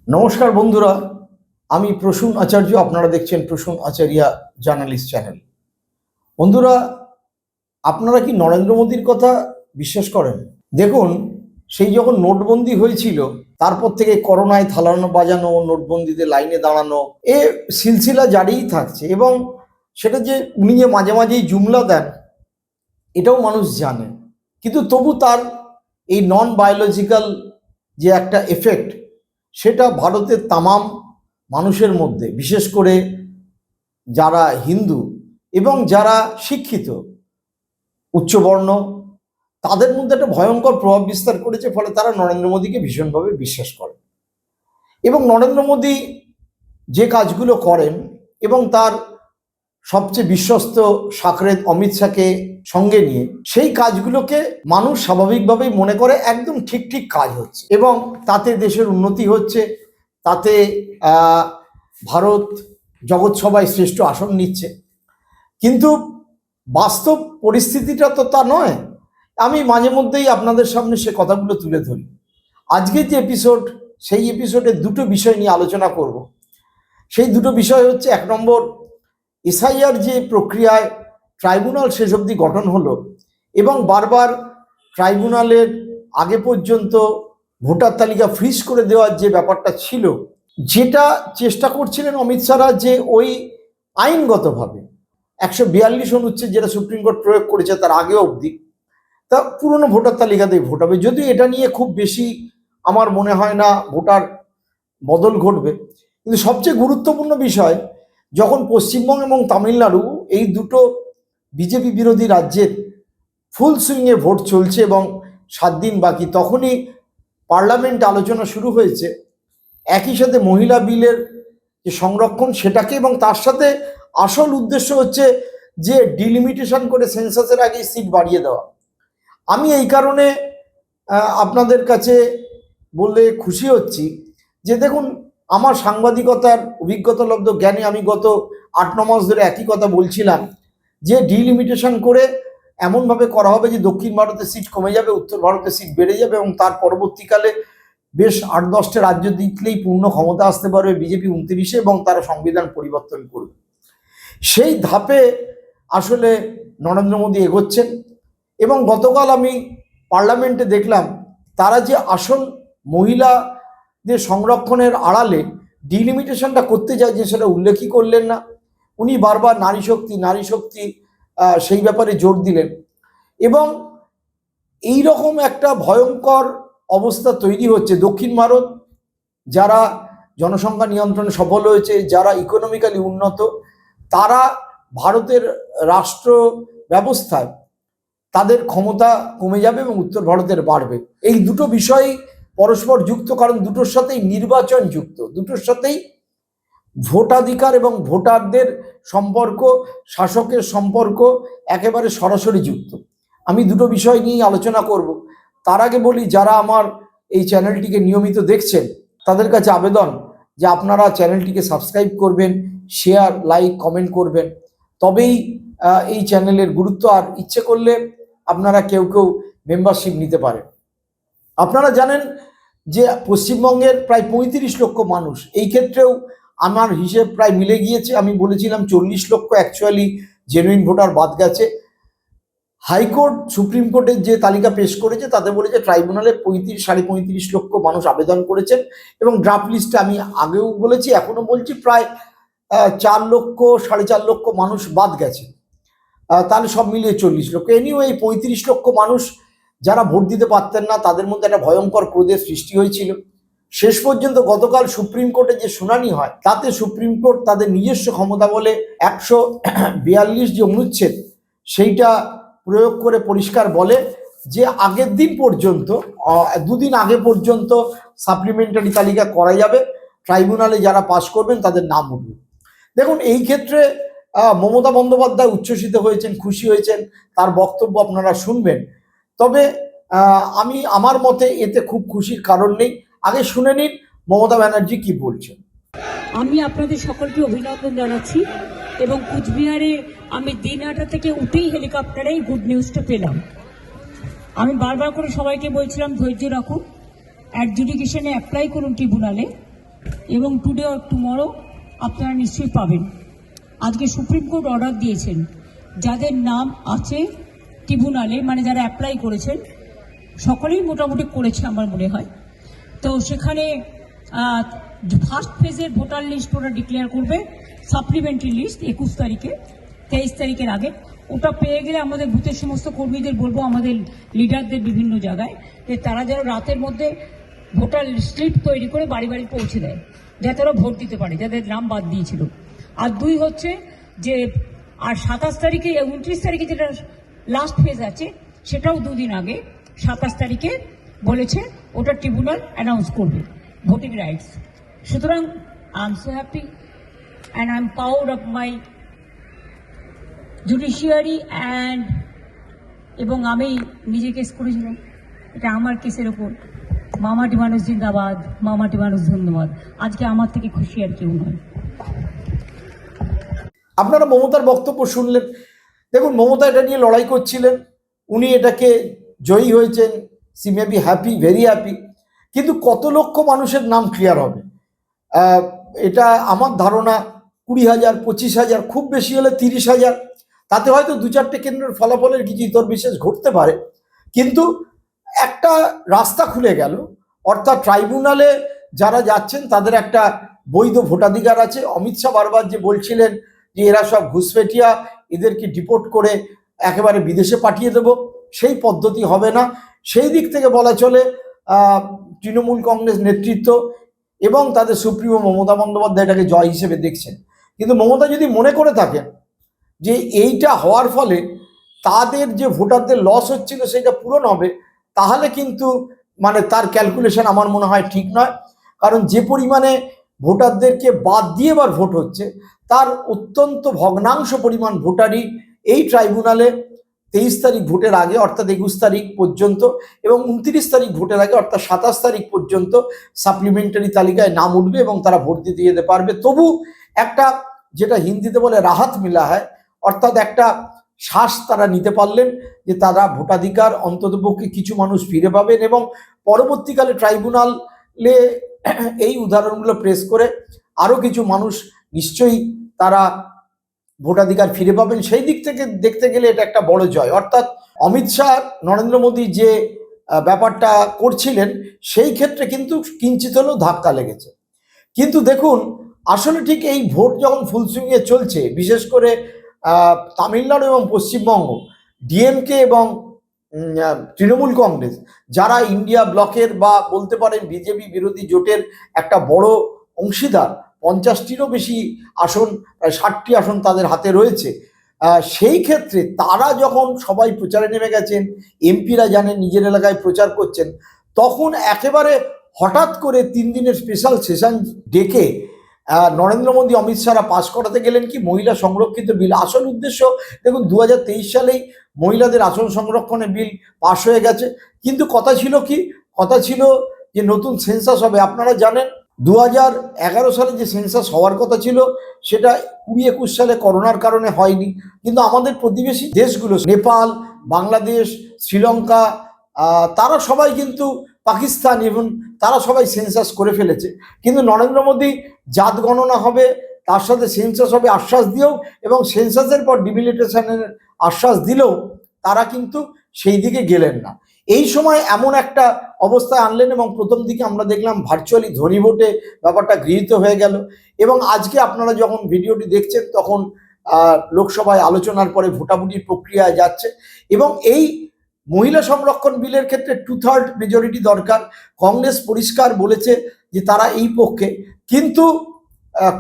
নমস্কার বন্ধুরা, আমি প্রসূন আচার্য। আপনারা দেখছেন প্রসূন আচার্যা জার্নালিস্ট চ্যানেল। বন্ধুরা, আপনারা কি নরেন্দ্র মোদীর কথা বিশ্বাস করেন? দেখুন, সেই যখন নোটবন্দি হয়েছিল তারপর থেকে করোনায় থালানো বাজানো, নোটবন্দিতে লাইনে দাঁড়ানো, এ সিলসিলা জারিই থাকছে। এবং সেটা যে উনি যে মাঝে মাঝেই জুমলা দেন এটাও মানুষ জানে। কিন্তু তবু তার এই নন বায়োলজিক্যাল যে একটা এফেক্ট, সেটা ভারতের তামাম মানুষের মধ্যে, বিশেষ করে যারা হিন্দু এবং যারা শিক্ষিত উচ্চবর্ণ, তাদের মধ্যে একটা ভয়ঙ্কর প্রভাব বিস্তার করেছে। ফলে তারা নরেন্দ্র মোদীকে ভীষণভাবে বিশ্বাস করে এবং নরেন্দ্র মোদী যে কাজগুলো করেন এবং তার সবচেয়ে বিশ্বস্ত সাকরেদ অমিত শাহকে সঙ্গে নিয়ে সেই কাজগুলোকে মানুষ স্বাভাবিকভাবেই মনে করে একদম ঠিক ঠিক কাজ হচ্ছে এবং তাতে দেশের উন্নতি হচ্ছে, তাতে ভারত জগৎসভায় শ্রেষ্ঠ আসন নিচ্ছে। কিন্তু বাস্তব পরিস্থিতিটা তো তা নয়। আমি মাঝে মধ্যেই আপনাদের সামনে সে কথাগুলো তুলে ধরি। আজকের যে এপিসোড, সেই এপিসোডে দুটো বিষয় নিয়ে আলোচনা করব। সেই দুটো বিষয় হচ্ছে, এক নম্বর, এসআইআর যে প্রক্রিয়ায় ট্রাইব্যুনাল শেষ অবধি গঠন হলো এবং বারবার ট্রাইব্যুনালের আগে পর্যন্ত ভোটার তালিকা ফ্রিজ করে দেওয়ার যে ব্যাপারটা ছিল, যেটা চেষ্টা করছিলেন অমিত শাহরা যে ওই আইনগতভাবে 142 অনুচ্ছেদ যেটা সুপ্রিম কোর্ট প্রয়োগ করেছে তার আগে অবধি তা পুরনো ভোটার তালিকাতেই ভোট হবে। যদিও এটা নিয়ে খুব বেশি আমার মনে হয় না ভোটার বদল ঘটবে। কিন্তু সবচেয়ে গুরুত্বপূর্ণ বিষয়, যখন পশ্চিমবঙ্গ এবং তামিলনাড়ু এই দুটো বিজেপি বিরোধী রাজ্যের ফুল সুইংয়ে ভোট চলছে এবং 7 দিন বাকি, তখনই পার্লামেন্ট আলোচনা শুরু হয়েছে একই সাথে মহিলা বিলের যে সংরক্ষণ সেটাকে, এবং তার সাথে আসল উদ্দেশ্য হচ্ছে যে ডিলিমিটেশন করে সেন্সাসের আগে সিট বাড়িয়ে দেওয়া। আমি এই কারণে আপনাদের কাছে বললে খুশি হচ্ছি যে দেখুন, আমার সাংবাদিকতার অভিজ্ঞতালব্ধ জ্ঞানে আমি গত 8-9 মাস ধরে একই কথা বলছিলাম যে ডিলিমিটেশন করে এমনভাবে করা হবে যে দক্ষিণ ভারতের সিট কমে যাবে, উত্তর ভারতের সিট বেড়ে যাবে এবং তার পরবর্তীকালে বেশ 8-10টা রাজ্য জিতলেই পূর্ণ ক্ষমতা আসতে পারবে বিজেপি 29-এ এবং তারা সংবিধান পরিবর্তন করবে। সেই ধাপে আসলে নরেন্দ্র মোদী এগোচ্ছেন এবং গতকাল আমি পার্লামেন্টে দেখলাম তারা যে আসল মহিলাদের সংরক্ষণের আড়ালে ডিলিমিটেশনটা করতে চায় যে সেটা উল্লেখই করলেন না। উনি বারবার নারী শক্তি সেই ব্যাপারে জোর দিলেন এবং এই রকম একটা ভয়ঙ্কর অবস্থা তৈরি হচ্ছে। দক্ষিণ ভারত যারা জনসংখ্যা নিয়ন্ত্রণে সফল হয়েছে, যারা ইকোনমিক্যালি উন্নত, তারা ভারতের রাষ্ট্র ব্যবস্থায় তাদের ক্ষমতা কমে যাবে এবং উত্তর ভারতের বাড়বে। এই দুটো বিষয় পরস্পর যুক্ত, কারণ দুটোর সাথেই নির্বাচন যুক্ত, দুটোর সাথেই ভোটাধিকার এবং ভোটারদের সম্পর্ক, শাসকের সম্পর্ক একেবারে সরাসরি যুক্ত। আমি দুটো বিষয় নিয়েই আলোচনা করব। তার আগে বলি, যারা আমার এই চ্যানেলটিকে নিয়মিত দেখছেন তাদের কাছে আবেদন যে আপনারা চ্যানেলটিকে সাবস্ক্রাইব করবেন, শেয়ার, লাইক, কমেন্ট করবেন। তবেই এই চ্যানেলের গুরুত্ব, আর ইচ্ছে করলে আপনারা কেউ কেউ মেম্বারশিপ নিতে পারেন। আপনারা জানেন যে পশ্চিমবঙ্গের প্রায় 35 লক্ষ মানুষ, এই ক্ষেত্রেও আমার হিসেব প্রায় মিলে গিয়েছে। আমি বলেছিলাম 40 লক্ষ অ্যাকচুয়ালি জেনুইন ভোটার বাদ গেছে। হাইকোর্ট সুপ্রিম কোর্টের যে তালিকা পেশ করেছে তাতে বলেছে ট্রাইব্যুনালে 35-35.5 লক্ষ মানুষ আবেদন করেছেন এবং ড্রাফট লিস্টে আমি আগেও বলেছি, এখনো বলছি, প্রায় 4 লক্ষ 4.5 লক্ষ মানুষ বাদ গেছে। তাহলে সব মিলিয়ে 40 লক্ষ। এনিওয়ে, এই 35 লক্ষ মানুষ যারা ভোট দিতে পারতেন না তাদের মধ্যে একটা ভয়ঙ্কর ক্রোধের সৃষ্টি হয়েছিল। শেষ পর্যন্ত গতকাল সুপ্রিম কোর্টে যে শুনানি হয় তাতে সুপ্রিম কোর্ট তাদের নিজস্ব ক্ষমতা বলে 142 যে অনুচ্ছেদ সেইটা প্রয়োগ করে পরিষ্কার বলে যে আগের দিন পর্যন্ত, 2 দিন আগে পর্যন্ত সাপ্লিমেন্টারি তালিকা করা যাবে, ট্রাইব্যুনালে যারা পাশ করবেন তাদের নাম উঠবে। দেখুন, এই ক্ষেত্রে মমতা বন্দ্যোপাধ্যায় উচ্ছ্বসিত হয়েছেন, খুশি হয়েছেন, তার বক্তব্য আপনারা শুনবেন। তবে আমি আমার মতে এতে খুব খুশির কারণ নেই। আগে শুনে নিন মমতা ব্যানার্জি কি বলছেন। আমি আপনাদের সকলকে অভিনন্দন জানাচ্ছি এবং কুচবিহারে আমি দিনহাটা থেকে উঠেই হেলিকপ্টারে গুড নিউজটা পেলাম। আমি বারবার করে সবাইকে বলছিলাম ধৈর্য রাখুন, অ্যাডজুডিকেশনে অ্যাপ্লাই করুন ট্রিব্যুনালে, এবং টুডে অর টুমরো আপনারা নিশ্চয়ই পাবেন। আজকে সুপ্রিম কোর্ট অর্ডার দিয়েছেন যাদের নাম আছে ট্রিব্যুনালে, মানে যারা অ্যাপ্লাই করেছেন সকলেই মোটামুটি করেছে আমার মনে হয়। তো সেখানে ফার্স্ট ফেজের ভোটার লিস্ট ওরা ডিক্লেয়ার করবে, সাপ্লিমেন্টারি লিস্ট 21 তারিখে, 23 তারিখের আগে। ওটা পেয়ে গেলে আমাদের বুথের সমস্ত কর্মীদের বলবো, আমাদের লিডারদের বিভিন্ন জায়গায়, যে তারা যেন রাতের মধ্যে ভোটার স্লিপ তৈরি করে বাড়ি বাড়ি পৌঁছে দেয়, যাতে ওরা ভোট দিতে পারে যাদের নাম বাদ দিয়েছিল। আর 2 হচ্ছে যে আর 27 তারিখে 29 তারিখে যেটা লাস্ট ফেজ আছে সেটাও 2 দিন আগে 27 তারিখে বলেছে ওটা ট্রিব্যুনাল অ্যানাউন্স করবে ভোটিং রাইটস। সুতরাং I am so happy and I am proud of my judiciary and, এবং আমি নিজে কেস করেছিলাম, এটা আমার কেসের ওপর। মামাটি মানুষ জিন্দাবাদ, মামাটি মানুষ ধন্যবাদ। আজকে আমার থেকে খুশি আর কেউ নয়। আপনারা মমতার বক্তব্য শুনলেন। দেখুন, মমতা এটা নিয়ে লড়াই করছিলেন, উনি এটাকে জয়ী হয়েছেন, C may be happy, very happy. কিন্তু কত লক্ষ মানুষের নাম ক্লিয়ার হবে? এটা আমার ধারণা 20,000, 25,000, খুব বেশি হলে 30,000। তাতে হয়তো 2-4টে কেন্দ্রের ফলাফলের কিছু ইতর বিশেষ ঘটতে পারে, কিন্তু একটা রাস্তা খুলে গেল। অর্থাৎ ট্রাইব্যুনালে যারা যাচ্ছেন তাদের একটা বৈধ ভোটাধিকার আছে। অমিত শাহ বারবার যে বলছিলেন যে এরা সব ঘুষপেটিয়া, এদেরকে ডিপোর্ট করে একেবারে বিদেশে পাঠিয়ে দেব, সেই পদ্ধতি হবে না। সেই দিক থেকে বলা চলে তৃণমূল কংগ্রেস নেতৃত্ব এবং তাদের সুপ্রিমো মমতা বন্দ্যোপাধ্যায় এটাকে জয় হিসেবে দেখছেন। কিন্তু মমতা যদি মনে করে থাকেন যে এইটা হওয়ার ফলে তাদের যে ভোটারদের লস হচ্ছিল সেটা পূরণ হবে, তাহলে কিন্তু মানে তার ক্যালকুলেশন আমার মনে হয় ঠিক নয়। কারণ যে পরিমাণে ভোটারদেরকে বাদ দিয়ে এবার ভোট হচ্ছে, তার অত্যন্ত ভগ্নাংশ পরিমাণ ভোটারই এই ট্রাইব্যুনালে 23 তারিখ ভোটের আগে অর্থাৎ 21 তারিখ পর্যন্ত এবং 29 তারিখ ভোটের আগে অর্থাৎ 27 তারিখ পর্যন্ত সাপ্লিমেন্টারি তালিকায় নাম উঠবে এবং তারা ভোট দিতে যেতে পারবে। তবু একটা, যেটা হিন্দিতে বলে রাহাত মিলা হয়, অর্থাৎ একটা শ্বাস তারা নিতে পারলেন যে তারা ভোটাধিকার অন্ততপক্ষে কিছু মানুষ ফিরে পাবেন। এবং পরবর্তীকালে ট্রাইব্যুনালে এই উদাহরণগুলো প্রেস করে আরও কিছু মানুষ নিশ্চয়ই তারা ভোটাধিকার ফিরে পাবেন। সেই দিক থেকে দেখতে গেলে এটা একটা বড় জয়। অর্থাৎ অমিত শাহ, নরেন্দ্র মোদী যে ব্যাপারটা করছিলেন সেই ক্ষেত্রে কিন্তু কিঞ্চিত হলেও ধাক্কা লেগেছে। কিন্তু দেখুন, আসলে ঠিক এই ভোট যখন ফুল সুইংয়ে চলছে, বিশেষ করে তামিলনাড়ু এবং পশ্চিমবঙ্গ, ডিএমকে এবং তৃণমূল কংগ্রেস, যারা ইন্ডিয়া ব্লকের বা বলতে পারেন বিজেপি বিরোধী জোটের একটা বড় অংশীদার, 50টিরও বেশি আসন, প্রায় 60টি আসন তাদের হাতে রয়েছে। সেই ক্ষেত্রে তারা যখন সবাই প্রচারে নেমে গেছেন, এমপিরা জানেন নিজের এলাকায় প্রচার করছেন, তখন একেবারে হঠাৎ করে 3 দিনের স্পেশাল সেশন ডেকে নরেন্দ্র মোদী, অমিত শাহরা পাশ করাতে গেলেন কি মহিলা সংরক্ষিত বিল। আসল উদ্দেশ্য দেখুন, 2023 সালেই মহিলাদের আসন সংরক্ষণের বিল পাশ হয়ে গেছে। কিন্তু কথা ছিল কি, কথা ছিল যে নতুন সেন্সাস হবে। আপনারা জানেন 2011 সালে যে সেন্সাস হওয়ার কথা ছিল সেটা 20-21 সালে করোনার কারণে হয়নি। কিন্তু আমাদের প্রতিবেশী দেশগুলো, নেপাল, বাংলাদেশ, শ্রীলঙ্কা, তারা সবাই কিন্তু, পাকিস্তান ইভেন, তারা সবাই সেন্সাস করে ফেলেছে। কিন্তু নরেন্দ্র মোদী জাত গণনা হবে, তার সাথে সেন্সাস হবে আশ্বাস দিয়েও, এবং সেন্সাসের পর ডিমিলিটেশনের আশ্বাস দিলেও তারা কিন্তু সেই দিকে গেলেন না। এই সময় এমন একটা অবস্থায় আনলেন এবং প্রথম দিকে আমরা দেখলাম ভার্চুয়ালি ধ্বনি ভোটে ব্যাপারটা গৃহীত হয়ে গেল। এবং আজকে আপনারা যখন ভিডিওটি দেখছেন তখন লোকসভায় আলোচনার পরে ভোটাভুটির প্রক্রিয়ায় যাচ্ছে। এবং এই মহিলা সংরক্ষণ বিলের ক্ষেত্রে 2/3 মেজরিটি দরকার। কংগ্রেস পরিষ্কার বলেছে যে তারা এই পক্ষে, কিন্তু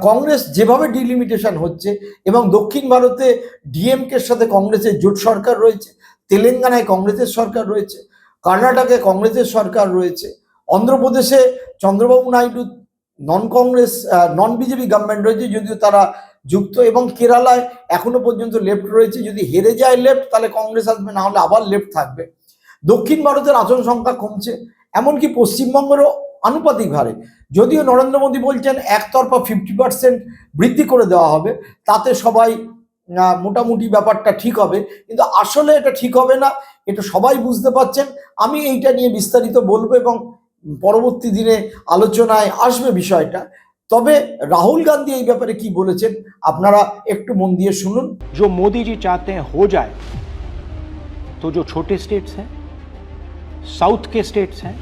কংগ্রেস যেভাবে ডিলিমিটেশন হচ্ছে এবং দক্ষিণ ভারতে ডিএমকের সাথে কংগ্রেসের জোট সরকার রয়েছে, তেলেঙ্গানায় কংগ্রেসের সরকার রয়েছে, কর্ণাটকে কংগ্রেসের সরকার রয়েছে, অন্ধ্রপ্রদেশে Chandrababu Naidu non BJP government রয়েছে, যদিও তারা যুক্ত, এবং কেরালায় এখনো পর্যন্ত লেফট রয়েছে। যদি হেরে যায় লেফট তাহলে কংগ্রেস আসবে, না হলে আবার লেফট থাকবে। দক্ষিণ ভারতের আসন সংখ্যা কমছে, এমনকি পশ্চিমবঙ্গেরও আনুপাতিক হারে। যদিও নরেন্দ্র মোদী বলছেন একতরফা 50% বৃদ্ধি করে দেওয়া হবে, তাতে সবাই মোটামুটি ব্যাপারটা ঠিক হবে, কিন্তু আসলে এটা ঠিক হবে না, এটা সবাই বুঝতে পারছেন। আমি এইটা নিয়ে বিস্তারিত বলবো এবং পরবর্তী দিনে আলোচনায় আসবে বিষয়টা। তবে রাহুল গান্ধী এই ব্যাপারে কি বলেছেন আপনারা একটু মন দিয়ে শুনুন। जो मोदी जी चाहते हैं हो जाए, तो जो छोटे स्टेट्स हैं, साउथ के स्टेट्स हैं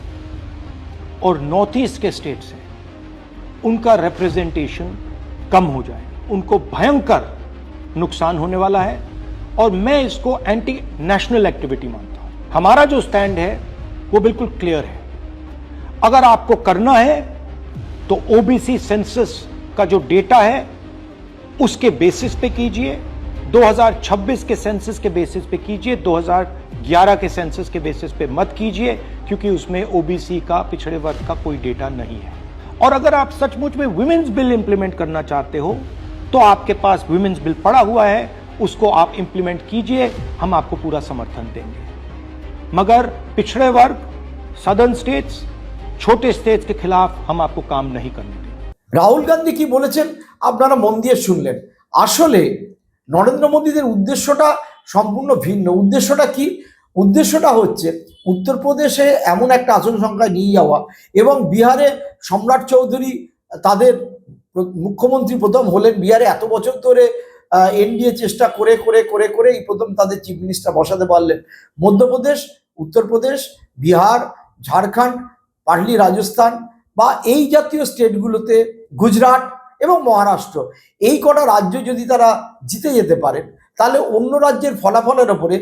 और नॉर्थ ईस्ट के स्टेट्स हैं, उनका रिप्रेजेंटेशन कम हो जाए, उनको भयंकर नुकसान होने वाला है। और मैं इसको एंटी नेशनल एक्टिविटी मानता हूं। हमारा जो स्टैंड है वो बिल्कुल क्लियर है। अगर आपको करना है तो ओबीसी सेंसस का जो डेटा है उसके बेसिस पे कीजिए, 2026 के सेंसस के बेसिस पे कीजिए, 2011 के सेंसस के बेसिस पे मत कीजिए, क्योंकि उसमें ओबीसी का, पिछड़े वर्ग का कोई डेटा नहीं है। और अगर आप सचमुच में विमेंस बिल इंप्लीमेंट करना चाहते हो तो आपके पास विमेंस बिल पड़ा हुआ है, उसको आप इंप्लीमेंट कीजिए, हम आपको पूरा समर्थन देंगे। मगर पिछड़े वर्ग, सदर्न स्टेट्स, छोटे स्टेट्स के खिलाफ हम आपको काम नहीं करने देंगे। রাহুল গান্ধী কি বলেছেন আপনারা মন দিয়ে শুনলেন। আসলে নরেন্দ্র মোদীদের উদ্দেশ্যটা সম্পূর্ণ ভিন্ন। উদ্দেশ্যটা কি? উদ্দেশ্যটা হচ্ছে উত্তরপ্রদেশে এমন একটা আসন সংখ্যায় নিয়ে যাওয়া এবং বিহারে সম্রাট চৌধুরী তাদের মুখ্যমন্ত্রী প্রথম হলেন। বিহারে এত বছর ধরে এনডিএ চেষ্টা করে করে করে করে এই প্রথম তাদের চিফ মিনিস্টার বসাতে পারলেন। মধ্যপ্রদেশ, উত্তরপ্রদেশ, বিহার, ঝাড়খণ্ড, পার্লি রাজস্থান বা এই জাতীয় স্টেটগুলোতে, গুজরাট এবং মহারাষ্ট্র, এই কটা রাজ্য যদি তারা জিতে যেতে পারেন তাহলে অন্য রাজ্যের ফলাফলের ওপরে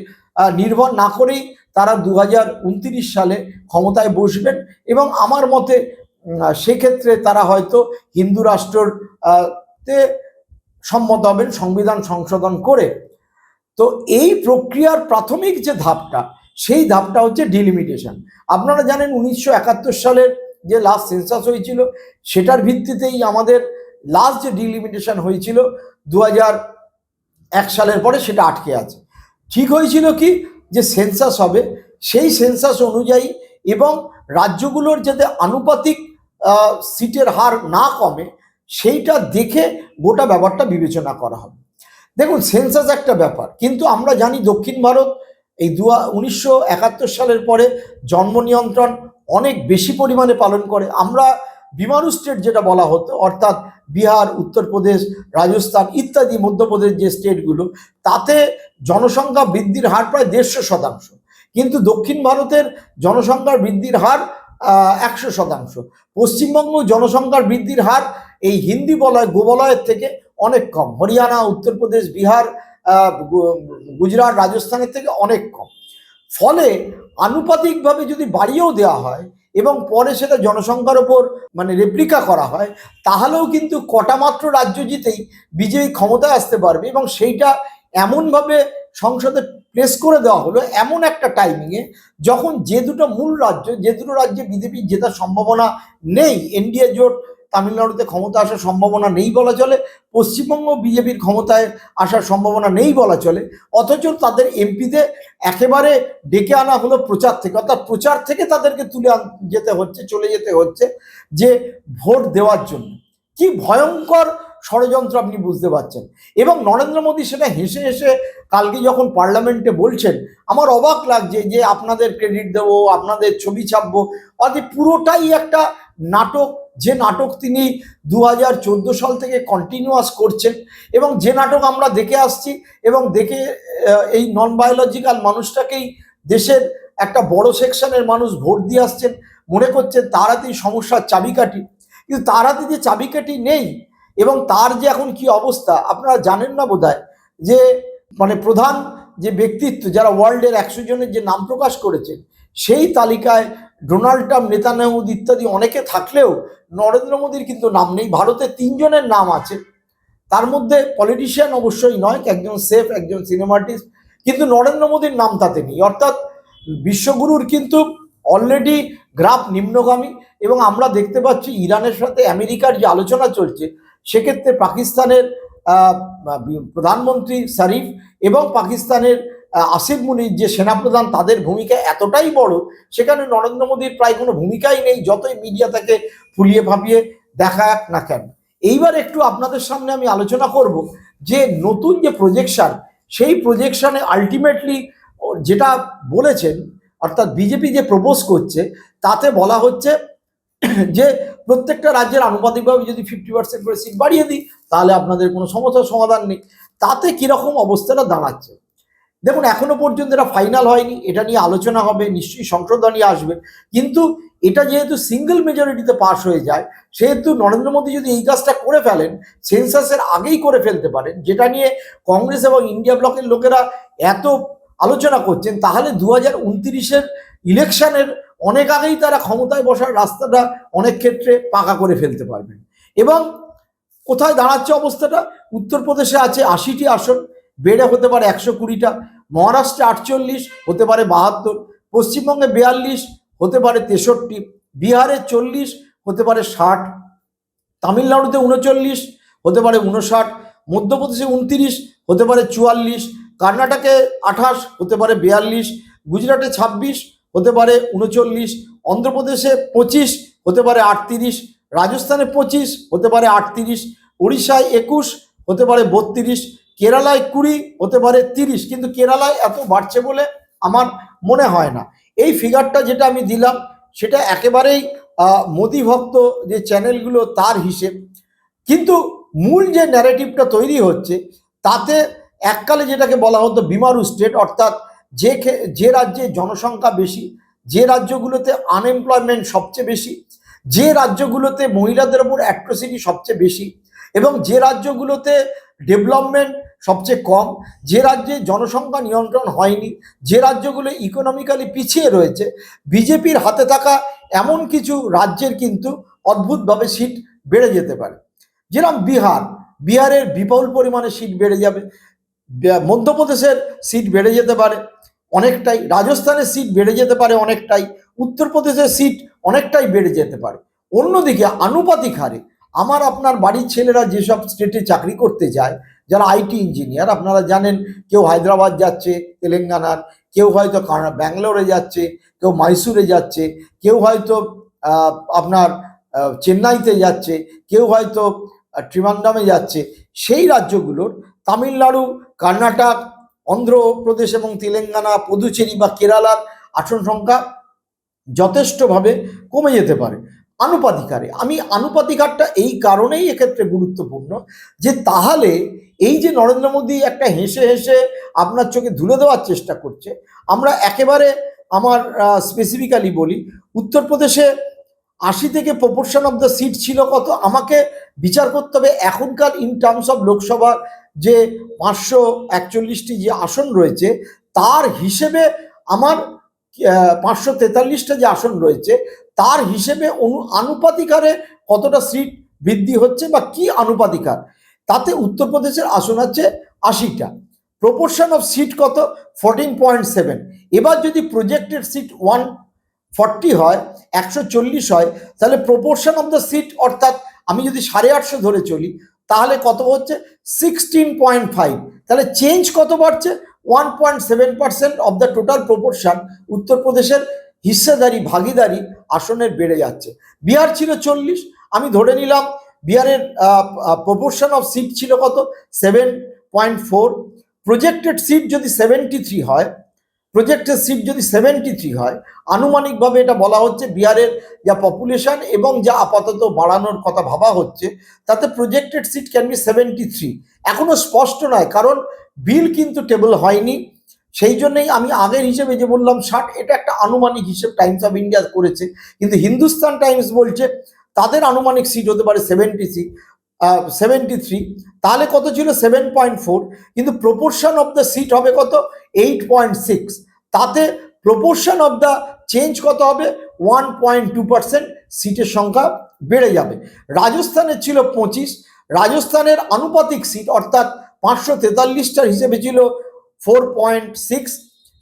নির্ভর না করেই তারা 2029 সালে ক্ষমতায় বসবেন। এবং আমার মতে সেক্ষেত্রে তারা হয়তো হিন্দু রাষ্ট্রতে সম্মত হবেন সংবিধান সংশোধন করে। তো এই প্রক্রিয়ার প্রাথমিক যে ধাপটা, সেই ধাপটা হচ্ছে ডিলিমিটেশন। আপনারা জানেন 1971 সালের যে লাস্ট সেন্সাস হয়েছিল সেটার ভিত্তিতেই আমাদের লাস্ট যে ডিলিমিটেশন হয়েছিল 2001 সালের পরে সেটা আটকে আছে। ঠিক হয়েছিল কি যে সেন্সাস হবে, সেই সেন্সাস অনুযায়ী এবং রাজ্যগুলোর যাতে আনুপাতিক সিটের হার না কমে সেইটা দেখে গোটা ব্যাপারটা বিবেচনা করা হবে। দেখুন, সেন্সাস একটা ব্যাপার, কিন্তু আমরা জানি দক্ষিণ ভারত এই 1971 সালের পরে জন্ম নিয়ন্ত্রণ অনেক বেশি পরিমাণে পালন করে। আমরা বিমারু স্টেট যেটা বলা হতো, অর্থাৎ বিহার, উত্তরপ্রদেশ, রাজস্থান ইত্যাদি মধ্যপ্রদেশ যে স্টেটগুলো, তাতে জনসংখ্যা বৃদ্ধির হার প্রায় 150%, কিন্তু দক্ষিণ ভারতের জনসংখ্যার বৃদ্ধির হার 100%। পশ্চিমবঙ্গ জনসংখ্যার বৃদ্ধির হার এই হিন্দি বলয় গোবলয়ের থেকে অনেক কম। হরিয়ানা, উত্তরপ্রদেশ, বিহার, গুজরাট, রাজস্থানের থেকে অনেক কম। ফলে আনুপাতিকভাবে যদি বাড়িয়েও দেওয়া হয় এবং পরে সেটা জনসংখ্যার ওপর রেপ্লিকা করা হয়, তাহলেও কিন্তু কটা মাত্র রাজ্য জিতেই বিজেপি ক্ষমতায় আসতে পারবে। এবং সেইটা এমনভাবে সংসদে প্লেস করে দেওয়া হলো এমন একটা টাইমিংয়ে যখন যে দুটো মূল রাজ্য, যে দুটো রাজ্যে বিজেপি জেতার সম্ভাবনা নেই, এনডিএ জোট তামিলনাড়ুতে ক্ষমতা আসার সম্ভাবনা নেই বলা চলে, পশ্চিমবঙ্গ বিজেপির ক্ষমতায় আসার সম্ভাবনা নেই বলা চলে, অথচ তাদের এমপিতে একেবারে ডেকে আনা হলো প্রচার থেকে, অর্থাৎ প্রচার থেকে তাদেরকে চলে যেতে হচ্ছে যে ভোট দেওয়ার জন্য। কি ভয়ঙ্কর ষড়যন্ত্র আপনি বুঝতে পারছেন। এবং নরেন্দ্র মোদী সেটা হেসে হেসে কালকে যখন পার্লামেন্টে বলছেন, আমার অবাক লাগছে যে আপনাদের ক্রেডিট দেবো, আপনাদের ছবি ছাপবো, অর্থাৎ পুরোটাই একটা নাটক। যে নাটক তিনি 2014 সাল থেকে কন্টিনিউয়াস করছেন এবং যে নাটক আমরা দেখে আসছি এবং দেখে এই নন বায়োলজিক্যাল মানুষটাকেই দেশের একটা বড় সেকশনের মানুষ ভোট দিয়ে আসছেন, মনে করছেন তার হাতেই সমস্যার চাবিকাঠি, কিন্তু তার হাতে যে চাবিকাঠি নেই এবং তার যে এখন কি অবস্থা আপনারা জানেন না বোধহয়। যে প্রধান যে ব্যক্তিত্ব যারা ওয়ার্ল্ডের 100 জনের যে নাম প্রকাশ করেছেন সেই তালিকায় ডোনাল্ড ট্রাম্প, নেতানিয়াহু ইত্যাদি অনেকে থাকলেও নরেন্দ্র মোদীর কিন্তু নাম নেই। ভারতে 3 জনের নাম আছে, তার মধ্যে পলিটিশিয়ান অবশ্যই নয়, একজন সেফ, একজন সিনেমা আর্টিস্ট, কিন্তু নরেন্দ্র মোদীর নাম তাতে নেই। অর্থাৎ বিশ্বগুরুর কিন্তু অলরেডি গ্রাফ নিম্নগামী। এবং আমরা দেখতে পাচ্ছি ইরানের সাথে আমেরিকার যে আলোচনা চলছে সেক্ষেত্রে পাকিস্তানের প্রধানমন্ত্রী শরীফ এবং পাকিস্তানের আসিফ মুনির যে সেনাপ্রধান, তাদের ভূমিকা এতটাই বড়, সেখানে নরেন্দ্র মোদীর প্রায় কোনো ভূমিকাই নেই, যতই মিডিয়া তাকে ফুলিয়ে ফাঁপিয়ে দেখাক না কেন। এইবার একটু আপনাদের সামনে আমি আলোচনা করব যে নতুন যে প্রজেকশন, সেই প্রজেকশনে আলটিমেটলি যেটা বলেছেন অর্থাৎ বিজেপি যে প্রপোজ করছে তাতে বলা হচ্ছে যে প্রত্যেকটা রাজ্যের আনুপাতিকভাবে যদি 50% করে সিট বাড়িয়ে দিই তাহলে আপনাদের কোনো সমস্যার সমাধান নেই। তাতে কিরকম অবস্থাটা দাঁড়াচ্ছে দেখুন, এখনো পর্যন্ত এটা ফাইনাল হয়নি, এটা নিয়ে আলোচনা হবে, নিশ্চয়ই সংশোধনী আসবে, কিন্তু এটা যেহেতু সিঙ্গেল মেজরিটিতে পাস হয়ে যায় সেহেতু নরেন্দ্র মোদী যদি এই কাজটা করে ফেলেন, সেন্সাসের আগেই করে ফেলতে পারেন, যেটা নিয়ে কংগ্রেস এবং ইন্ডিয়া ব্লকের লোকেরা এত আলোচনা করছেন, তাহলে 2029-এর ইলেকশনের অনেক আগেই তারা ক্ষমতায় বসার রাস্তাটা অনেক ক্ষেত্রে পাকা করে ফেলতে পারবেন। এবং কোথায় দাঁড়াচ্ছে অবস্থাটা, উত্তরপ্রদেশে আছে 80টি আসন, বেড়ে হতে পারে 120টা, মহারাষ্ট্রে 48 হতে পারে 72, পশ্চিমবঙ্গে 42 হতে পারে 63, বিহারে 40 হতে পারে 60, তামিলনাড়ুতে 39 হতে পারে 59, মধ্যপ্রদেশে 29 হতে পারে 44, কর্ণাটকে 28 হতে পারে 42, গুজরাটে 26 হতে পারে 39, অন্ধ্রপ্রদেশে 25 হতে পারে 38, রাজস্থানে 25 হতে পারে 38, উড়িষ্যায় 21 হতে পারে 32, কেরালায় 20 হতে পারে 30, কিন্তু কেরালায় এত বাড়ছে বলে আমার মনে হয় না। এই ফিগারটা যেটা আমি দিলাম সেটা একেবারেই মোদি ভক্ত যে চ্যানেলগুলো তার হিসেব, কিন্তু মূল যে ন্যারেটিভটা তৈরি হচ্ছে তাতে এককালে যেটাকে বলা হতো বিমারু স্টেট, অর্থাৎ যে রাজ্যে জনসংখ্যা বেশি, যে রাজ্যগুলোতে আনএমপ্লয়মেন্ট সবচেয়ে বেশি, যে রাজ্যগুলোতে মহিলাদের ওপর অ্যাট্রোসিটি সবচেয়ে বেশি, এবং যে রাজ্যগুলোতে ডেভেলপমেন্ট সবচেয়ে কম, যে রাজ্যে জনসংখ্যা নিয়ন্ত্রণ হয়নি, যে রাজ্যগুলো ইকোনমিক্যালি পিছিয়ে রয়েছে, বিজেপির হাতে থাকা এমন কিছু রাজ্যের কিন্তু অদ্ভুতভাবে সিট বেড়ে যেতে পারে। যেরকম বিহারের বিপুল পরিমাণে সিট বেড়ে যাবে, মধ্যপ্রদেশের সিট বেড়ে যেতে পারে অনেকটাই, রাজস্থানের সিট বেড়ে যেতে পারে অনেকটাই, উত্তরপ্রদেশের সিট অনেকটাই বেড়ে যেতে পারে। অন্যদিকে আনুপাতিক হারে আমার আপনার বাড়ির ছেলেরা যেসব স্টেটে চাকরি করতে যায়, যারা আইটি ইঞ্জিনিয়ার, আপনারা জানেন কেউ হায়দ্রাবাদ যাচ্ছে তেলেঙ্গানার, কেউ হয়তো ব্যাঙ্গালোরে যাচ্ছে, কেউ মাইসুরে যাচ্ছে, কেউ হয়তো আপনার চেন্নাইতে যাচ্ছে, কেউ হয়তো ত্রিবান্দ্রমে যাচ্ছে, সেই রাজ্যগুলোর তামিলনাড়ু, কর্ণাটক, অন্ধ্রপ্রদেশ এবং তেলেঙ্গানা, পুদুচেরি বা কেরালার আসন সংখ্যা যথেষ্টভাবে কমে যেতে পারে আনুপাতিক হারে। আমি আনুপাতিক হারটা এই কারণেই এক্ষেত্রে গুরুত্বপূর্ণ যে তাহলে এই যে নরেন্দ্র মোদী একটা হেসে হেসে আপনার চোখে ধুলে দেওয়ার চেষ্টা করছে, আমরা একেবারে আমার স্পেসিফিক্যালি বলি, উত্তরপ্রদেশে 80 থেকে প্রপোর্শন অফ দ্য সিট ছিল কত, আমাকে বিচার করতে হবে এখনকার ইন টার্মস অফ লোকসভা যে 541টি যে আসন রয়েছে তার হিসেবে আমার 543টা যে আসন রয়েছে তার হিসেবে আনুপাতিক হারে কতটা সিট বৃদ্ধি হচ্ছে বা কি আনুপাতিক হার, তাতে উত্তরপ্রদেশের আসন আছে 80টা, প্রপোর্শন অফ সিট কত 14.7। এবার যদি প্রজেক্টেড সিট 140 হয়, 140 হয়, তাহলে প্রপোর্শন অফ দ্য সিট, অর্থাৎ আমি যদি 850 ধরে চলি তাহলে কত হচ্ছে 16.5, তাহলে চেঞ্জ কত বাড়ছে 1.7% অফ দ্য টোটাল প্রপোর্শন উত্তরপ্রদেশের হিস্সেদারি ভাগিদারি আসনের বেড়ে যাচ্ছে। বিহার ছিল 40, আমি ধরে নিলাম বিহারের প্রপোর্শন অফ সিট ছিল কত 7.4, প্রজেক্টেড সিট যদি 73 হয়, প্রজেক্টেড সিট যদি 73 হয়, আনুমানিকভাবে এটা বলা হচ্ছে বিহারের যা পপুলেশন এবং যা আপাতত বাড়ানোর কথা ভাবা হচ্ছে তাতে প্রজেক্টেড সিট ক্যান বি 73। এখনো স্পষ্ট নয় কারণ বিল কিন্তু টেবল হয়নি, সেই জন্যই আমি আগের হিসেবে যে বললাম 60, এটা একটা আনুমানিক হিসেব টাইমস অফ ইন্ডিয়া করেছে, কিন্তু হিন্দুস্তান টাইমস বলছে তাদের আনুমানিক সিট হতে পারে 73, তাহলে কত ছিল 7.4, কিন্তু প্রপোর্শন অফ দ্য সিট হবে কত 8.6, তাতে প্রপোর্শন অফ দ্য চেঞ্জ কত হবে 1.2%, সিটের সংখ্যা বেড়ে যাবে। রাজস্থানের ছিল 25, রাজস্থানের আনুপাতিক সিট অর্থাৎ 543টার হিসেবে ছিল 4.6,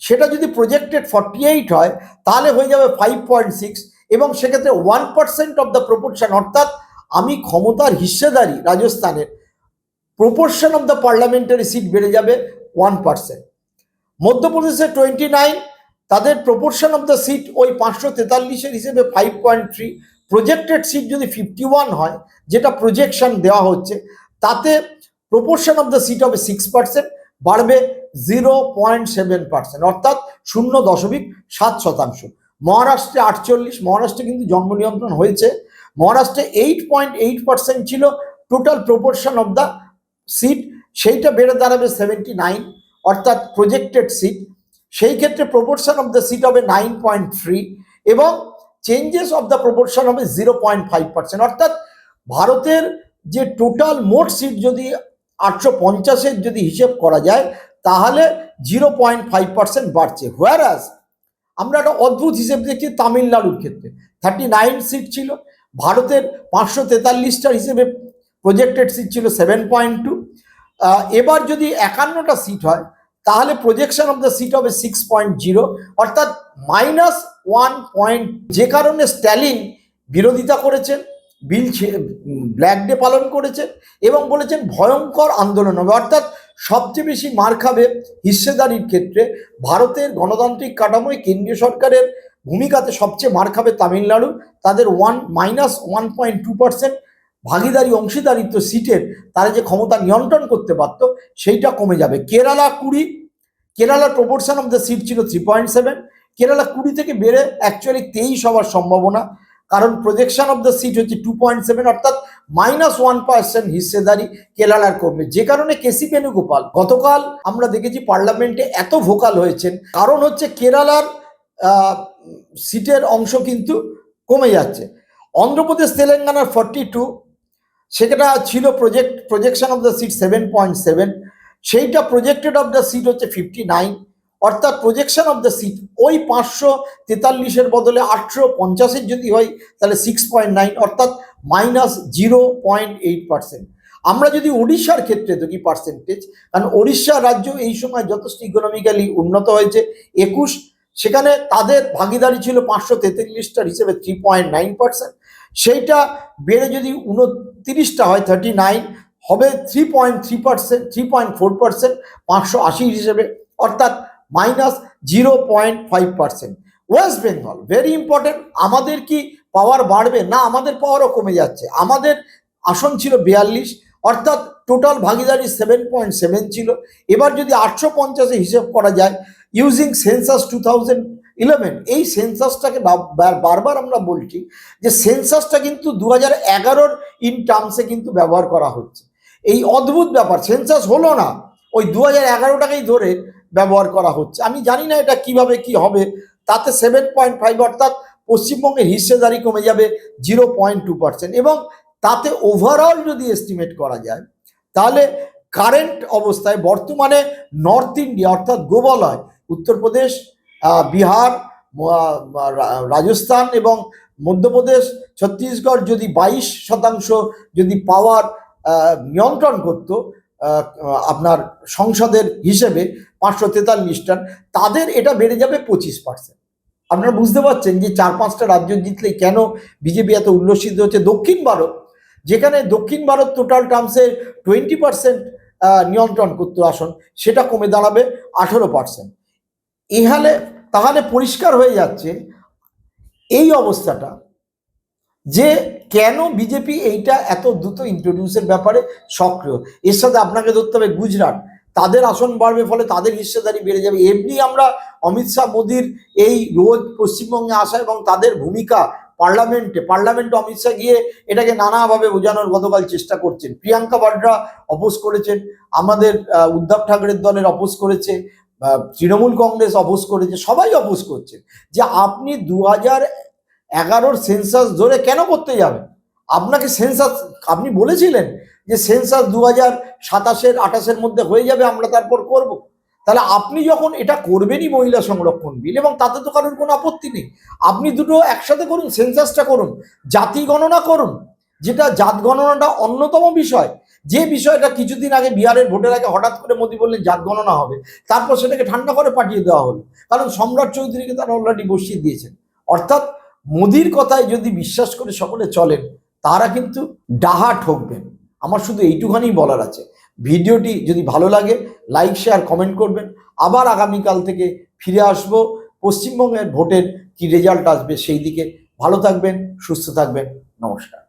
সেটা যদি প্রজেক্টেড 48 হয় তাহলে হয়ে যাবে 5.6, এবং সেক্ষেত্রে 1% অফ দ্য প্রপোর্শন, অর্থাৎ আমি ক্ষমতার হিস্সেদারি রাজস্থানের, proportion of the parliamentary seat বেড়ে যাবে 1%। মধ্যপ্রদেশে 29, তাদের প্রপোর্শন অফ দ্য সিট ওই 543-এর হিসেবে 5.3, প্রজেক্টেড সিট যদি 51 হয় যেটা প্রজেকশন দেওয়া হচ্ছে তাতে প্রপোর্শন অফ দ্য সিট হবে 6%, বাড়বে 0.7%, অর্থাৎ 0.7%। মহারাষ্ট্রে 48, মহারাষ্ট্রে কিন্তু জন্ম নিয়ন্ত্রণ হয়েছে। মহারাষ্ট্রে 8.8% ছিল total proportion of the seat, সেইটা বেড়ে দাঁড়াবে 79, অর্থাৎ প্রজেক্টেড সিট। সেই ক্ষেত্রে প্রপোর্শন অফ দ্য সিট হবে 9.3 এবং চেঞ্জেস অফ দ্য প্রপোর্শন হবে 0.5%, অর্থাৎ ভারতের যে টোটাল মোট সিট যদি 850-এর যদি হিসেব করা যায় তাহলে 0.5% বাড়ছে। হোয়ারাস আমরা একটা অদ্ভুত হিসেব দেখছি তামিলনাড়ুর ক্ষেত্রে 39 সিট ছিল, ভারতের 543টার হিসেবে প্রজেক্টেড সিট ছিল 7.2। এবার যদি 51টা সিট হয় তাহলে প্রজেকশন অফ দ্য সিট হবে 6.0, অর্থাৎ -1 যে কারণে স্ট্যালিন বিরোধিতা করেছেন, বিল ব্ল্যাক ডে পালন করেছেন এবং বলেছেন ভয়ঙ্কর আন্দোলন হবে, অর্থাৎ সবচেয়ে বেশি মার খাবে হিস্সেদারির ক্ষেত্রে। ভারতের গণতান্ত্রিক কাঠামোয় কেন্দ্রীয় সরকারের ভূমিকাতে সবচেয়ে মার খাবে তামিলনাড়ু। তাদের -1.2% ভাগিদারি অংশীদারিত্ব সিটের তারা যে ক্ষমতা নিয়ন্ত্রণ করতে পারত সেইটা কমে যাবে। কেরালা 20, কেরালার প্রপোর্শন অফ দ্য সিট ছিল 3.7, কেরালা 20 থেকে বেড়ে অ্যাকচুয়ালি 23 হওয়ার সম্ভাবনা, কারণ প্রজেকশন অফ দ্য সিট হচ্ছে 2.7, অর্থাৎ -1% হিস্সেদারি কেরালার কমবে। যে কারণে কেসি বেণুগোপাল গতকাল আমরা দেখেছি পার্লামেন্টে এত ভোকাল হয়েছেন, কারণ হচ্ছে কেরালার সিটের অংশ কিন্তু কমে যাচ্ছে। অন্ধ্রপ্রদেশ তেলেঙ্গানার 42, সেটা ছিল প্রজেকশন অফ দ্য সিট 7.7, সেইটা প্রজেক্টেড অফ দ্য সিট হচ্ছে 59, অর্থাৎ প্রজেকশন অফ দ্য সিট ওই 543-এর বদলে 850-এর যদি হয় তাহলে 6.9, অর্থাৎ -0.8%। আমরা যদি উড়িষ্যার ক্ষেত্রে দেখি পার্সেন্টেজ, কারণ উড়িষ্যা রাজ্য এই সময় যথেষ্ট ইকোনমিক্যালি উন্নত হয়েছে 21, সেখানে তাদের ভাগিদারি ছিল 543টার হিসেবে 3.9%, সেইটা বেড়ে যদি 29টা হয় 39 হবে 3.4%, 580 হিসেবে, অর্থাৎ -0.5%। ওয়েস্ট বেঙ্গল ভেরি ইম্পর্টেন্ট, আমাদের কি পাওয়ার বাড়বে? না, আমাদের পাওয়ারও কমে যাচ্ছে। আমাদের আসন ছিল 42, অর্থাৎ টোটাল ভাগিদারি 7.7 ছিল। এবার যদি 850-এ হিসেব করা যায় ইউজিং সেন্সাস 2011, এই সেন্সাসটাকে বারবার আমরা বলছি যে সেন্সাসটা কিন্তু 2011-র ইন টার্মসে কিন্তু ব্যবহার করা হচ্ছে। এই অদ্ভুত ব্যাপার, সেন্সাস হলো না, ওই 2011টাকেই ধরে ব্যবহার করা হচ্ছে। আমি জানি না এটা কিভাবে কি হবে। তাতে 7.5, অর্থাৎ পশ্চিমবঙ্গের হিস্সেদারি কমে যাবে 0.2%, এবং তাতে ওভারঅল যদি এস্টিমেট করা যায় তাহলে কারেন্ট অবস্থায় বর্তমানে নর্থ ইন্ডিয়া অর্থাৎ গোবলয়, উত্তরপ্রদেশ, বিহার, রাজস্থান এবং মধ্যপ্রদেশ, ছত্তিশগড় যদি 22% যদি পাওয়ার নিয়ন্ত্রণ করত আপনার সংসদের হিসেবে 543টার, তাদের এটা বেড়ে যাবে 25%। আপনারা বুঝতে পারছেন যে 4-5টা রাজ্য জিতলে কেন বিজেপি এত উল্লসিত হচ্ছে। দক্ষিণ ভারত, যেখানে দক্ষিণ ভারত টোটাল টার্মসে 20% নিয়ন্ত্রণ করতে আসন, সেটা কমে দাঁড়াবে 18%। তাহলে পরিষ্কার হয়ে যাচ্ছে এই অবস্থাটা যে কেন বিজেপি এইটা এত দ্রুত ইন্ট্রোডিউসের ব্যাপারে সক্রিয়। এর সাথে আপনাকে ধরতে হবে গুজরাট, তাদের আসন বাড়বে, ফলে তাদের হিস্সেদারি বেড়ে যাবে। এমনি আমরা অমিত শাহ মোদির এই রোজ পশ্চিমবঙ্গে আসা এবং তাদের ভূমিকা পার্লামেন্টে অমিত শাহ গিয়ে এটাকে নানাভাবে বোঝানোর গতকাল চেষ্টা করছেন। প্রিয়াঙ্কা বাড্রা অপোজ করেছেন, আমাদের উদ্ধব ঠাকরের দলের অপোজ করেছে, তৃণমূল কংগ্রেস অপোজ করেছে, সবাই অপোজ করছে যে আপনি 2011-র সেন্সাস ধরে কেন করতে যাবেন। আপনাকে সেন্সাস, আপনি বলেছিলেন যে সেন্সাস 2027-28-এর মধ্যে হয়ে যাবে, আমরা তারপর করব। তাহলে আপনি যখন এটা করবেনই মহিলা সংরক্ষণ বিল, এবং তাতে তো কারোর কোনো আপত্তি নেই, আপনি দুটো একসাথে করুন, সেন্সাসটা করুন, জাতি গণনা করুন, যেটা জাত গণনাটা অন্যতম বিষয়, যে বিষয়টা কিছুদিন আগে বিহারের ভোটের আগে হঠাৎ করে মোদী বললেন জাত গণনা হবে, তারপর সেটাকে ঠান্ডা করে পাঠিয়ে দেওয়া হলো, কারণ সম্রাট চৌধুরীকে তারা অলরেডি বসিয়ে দিয়েছেন। অর্থাৎ মোদির কথায় যদি বিশ্বাস করে সকলে চলেন তারা কিন্তু ডাহা ঠকবেন। আমার শুধু এইটুখানি বলার আছে। ভিডিওটি যদি ভালো লাগে লাইক, শেয়ার, কমেন্ট করবেন। আবার আগামীকাল থেকে ফিরে আসব, পশ্চিমবঙ্গের ভোটের কি রেজাল্ট আসবে সেই দিকে। ভালো থাকবেন, সুস্থ থাকবেন, নমস্কার।